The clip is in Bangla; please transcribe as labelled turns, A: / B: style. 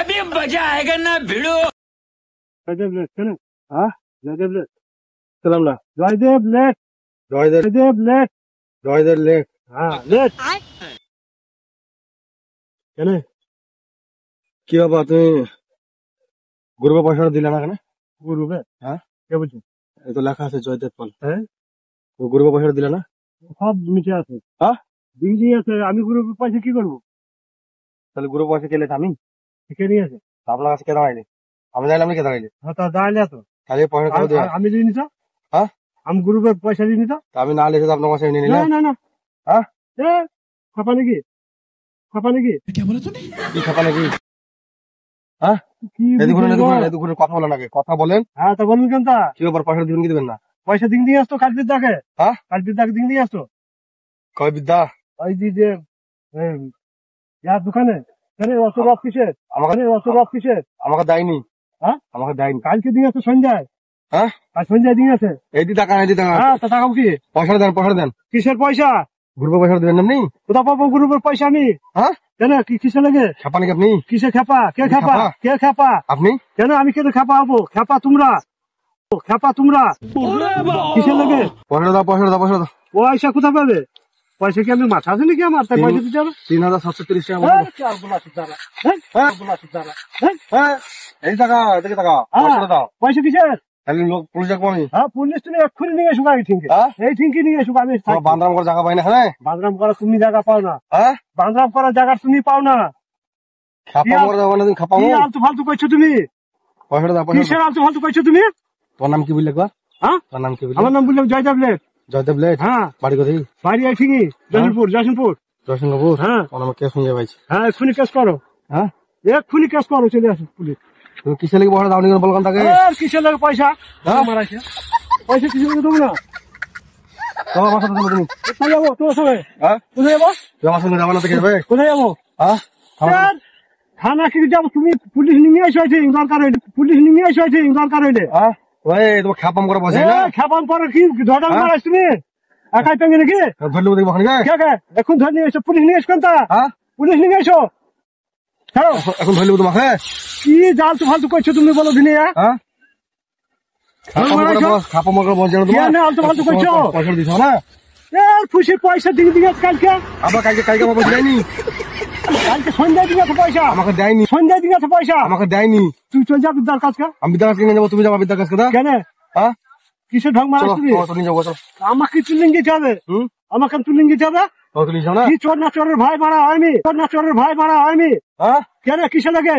A: अभी मजा आएगा ना भिड़ो।
B: জয়দেব লেট কেন? হ্যাঁ জয়দেব লেট সালাম না Joydeb late Joydeb late Joydeb late হ্যাঁ লেট কেন? কি বাবা তুমি গ্রুপে পয়সা দিলে না কেন? গ্রুপে? হ্যাঁ কে বলছো? এই তো লেখা আছে জয়দেব পাল। হ্যাঁ গ্রুপে পয়সা দিলে না? সব মিশে আছে। হ্যাঁ দিদি আছে, আমি গ্রুপে পয়সা কি করবো? তাহলে গ্রুপে পয়সা কে লেখা? আমি কে নিয়ে আছে? আপনার কাছে কে দাঁড়াইলে? আমি জানলাম কে দাঁড়াইলে? হ্যাঁ তা দাঁড়াইলে তো তাহলে পয়সা আমি দিইনি তো। হ্যাঁ আমি গ্রুপে পয়সা দিইনি তো। আমি না লিখে আপনার কাছে নিয়ে নিলাম। না না হ্যাঁ খাপা নাকি? খাপা নাকি? কি বলে তুমি? কি খাপা নাকি? হ্যাঁ এদিকে কথা বলেন আগে, কথা বলেন। হ্যাঁ তা বলুন কেন? তা কি ব্যাপার? পয়সা দিবেন কি দিবেন না? পয়সা দিন দিয়ে আসতো কালবিদ্যাকে। হ্যাঁ কালবিদ্যাকে দিন দিয়ে আসতো। কয় বিদ্যা? ওই যে দোকানে রস কিসের? আমাকে রস কিসের? আমাকে দেয়নি। হ্যাঁ আমাকে দেয়নি। কালকে দিয়ে আসতো সন্ধ্যায়। হ্যাঁ আর সন্ধ্যায় দিয়ে আছে। এই টাকা হ্যাঁ তা টাকাও কি? পয়সা দেন। কিসের পয়সা? গ্রুপের পয়সা দেবেন আপনি? কোথা পাবো গ্রুপের পয়সা আমি? হ্যাঁ কেন কি কিসে লাগে? খেপা নাকি আপনি? কিসে খেপা? কে খেপা? কে খেপা? আপনি? কেন আমি কেন খেপা হবো? খেপা তোমরা কিসে লাগে? পয়সা দাও পয়সা কোথা পাবে? পয়সা কি আমি মাথা আছে নাকি আমার? তাই পয়সা দিতে হবে। 3730 টাকা। এই টাকা এদিকে টাকা পয়সা দাও। পয়সা কিসের? লোক পুলিশ ডাকবো আমি। হ্যাঁ পুলিশ তুমি এক্ষুনি নিয়ে এসো এই ঠিঙ্কি। এই ঠিঙ্কি নিয়ে এসো। আমি বান্দরাম করার জায়গা পাই না। হ্যাঁ বান্দরাম করার তুমি জায়গা পাও না। হ্যাঁ বান্দরাম করার জায়গা তুমি পাও না। আলতু ফালতু করছো তুমি। পয়সাটা দাও। কিসের আলতু ফালতু করছো তুমি? তোর নাম কি বললে? হ্যাঁ তোর নাম কি বললে? আমার নাম বললাম জয়দেব লেট। জয়দেব লেট? হ্যাঁ বাড়ি কোথায়? বাড়ি এই ঠিকই জয়সিংপুর। হ্যাঁ আমার কেস নিয়ে যাইছি। হ্যাঁ এক্ষুনি কেস করো। হ্যাঁ এক্ষুনি কেস করো, চলে আসো পুলিশ। তুমি কিসের লেগে পয়সা দাওনি বললাম তাকে? কিসের লেগে পয়সা? হ্যাঁ মারাইছে পয়সা কিসের লেগে দেবো না? তোমার বাসা তুমি কোথায় যাবো? তোমার সঙ্গে? হ্যাঁ কোথায় যাবো? তোমার সঙ্গে যাবো না থেকে যাবে? কোথায় যাবো? হ্যাঁ থানা কি যাবো? তুমি পুলিশ নিয়ে এসো দরকার হইলে। হ্যাঁ ওই তোমার খ্যাপাম করে বসে না? খ্যাপাম করে কি ধরা মারাইছ তুমি? একাই পেঙ্গে নাকি? ধরলে দেখবো এখন ধরে নিয়ে এসো। পুলিশ নিয়ে এসো কেনটা? পুলিশ নিয়ে এসো। এখন ধরলে তোমাকে কি জাল তো ফালতু করছো তুমি বলো দিনে? হ্যাঁ খুশি পয়সা দিয়ে দিয়ে কালকে আবার কালকে পয়সা দেয়নি। কালকে সন্ধ্যায় দিয়ে আছে পয়সা আমাকে দেয়নি। সন্ধ্যায় দিয়ে আছে পয়সা আমাকে দেয়নি। তুই চল যা বিদ্যার কাজকে। আমি বিদ্যার কাজকে নিয়ে যাবো। তুমি যাবো বিদ্যার কাজকে? কেন? হ্যাঁ কিসের ঢং মারা তুমি? আমাকে তুলিং দিতে হবে। আমাকে তুলিং দিতে হবে। কি চোর না চোরের ভাই মারা হয়নি? হ্যাঁ কেন কিসে লাগে?